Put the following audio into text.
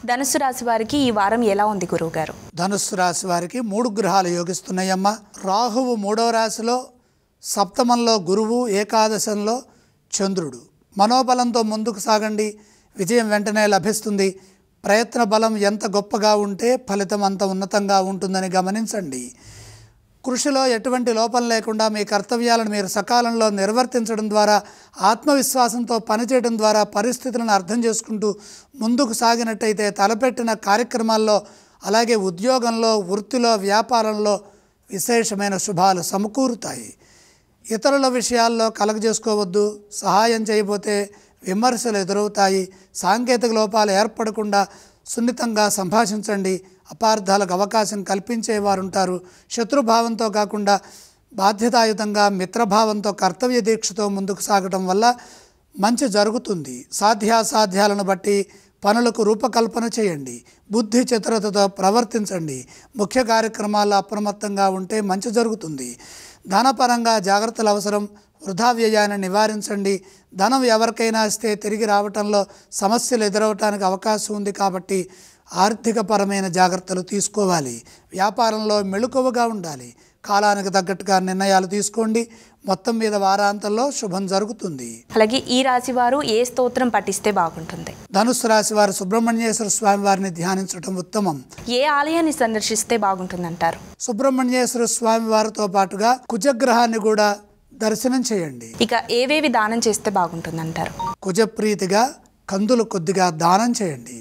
ధనుస్సు రాశి వారికి ఈ వారం ఎలా ఉంది గురువుగారు? ధనుస్సు రాశి వారికి 3 గ్రహాలు యోగిస్తున్నాయమ్మా. రాహువు 3వ రాశిలో, సప్తమంలో గురువు, ఏకాదశంలో చంద్రుడు. మనోబలంతో ముందుకు సాగండి, విజయం వెంటనే లభిస్తుంది. ప్రయత్న బలం ఎంత గొప్పగా ఉంటే ఫలితం అంత ఉన్నతంగా ఉంటుందని గమనించండి. కృషిలో ఎటువంటి లోపం లేకుండా మీ కర్తవ్యాలను మీరు సకాలంలో నిర్వర్తించడం ద్వారా, ఆత్మవిశ్వాసంతో పనిచేయడం ద్వారా పరిస్థితులను అర్థం చేసుకుంటూ ముందుకు సాగినట్టయితే తలపెట్టిన కార్యక్రమాల్లో, అలాగే ఉద్యోగంలో, వృత్తిలో, వ్యాపారంలో విశేషమైన శుభాలు సమకూరుతాయి. ఇతరుల విషయాల్లో కలగజేసుకోవద్దు. సహాయం చేయబోతే విమర్శలు ఎదురవుతాయి. సాంకేతిక లోపాలు ఏర్పడకుండా సున్నితంగా సంభాషించండి. అపార్థాలకు అవకాశం కల్పించేవారు ఉంటారు. శత్రుభావంతో కాకుండా బాధ్యతాయుతంగా మిత్రభావంతో, కర్తవ్య దీక్షతో ముందుకు సాగడం వల్ల మంచి జరుగుతుంది. సాధ్యాసాధ్యాలను బట్టి పనులకు రూపకల్పన చేయండి. బుద్ధి చతురతతో ప్రవర్తించండి. ముఖ్య కార్యక్రమాల్లో అప్రమత్తంగా ఉంటే మంచి జరుగుతుంది. ధనపరంగా జాగ్రత్తలు అవసరం. వృధా వ్యయాన్ని నివారించండి. ధనం ఎవరికైనా ఇస్తే తిరిగి రావటంలో సమస్యలు ఎదురవటానికి అవకాశం ఉంది కాబట్టి ఆర్థికపరమైన జాగ్రత్తలు తీసుకోవాలి. వ్యాపారంలో మెళుకువగా ఉండాలి. కాలానికి తగ్గట్టుగా నిర్ణయాలు తీసుకోండి. మొత్తం మీద వారాంతంలో శుభం జరుగుతుంది. అలాగే ఈ రాశి వారు ఏ స్తోత్రం పఠిస్తే బాగుంటుంది? ధనుస్సు రాశి వారు సుబ్రహ్మణ్యేశ్వర స్వామి వారిని ధ్యానించడం ఉత్తమం. ఏ ఆలయాన్ని సందర్శిస్తే బాగుంటుందంటారు? సుబ్రహ్మణ్యేశ్వర స్వామి వారితో పాటుగా కుజగ్రహాన్ని కూడా దర్శనం చేయండి. ఇక ఏవేవి దానం చేస్తే బాగుంటుందంటారు? కుజప్రీతిగా కందులు కొద్దిగా దానం చేయండి.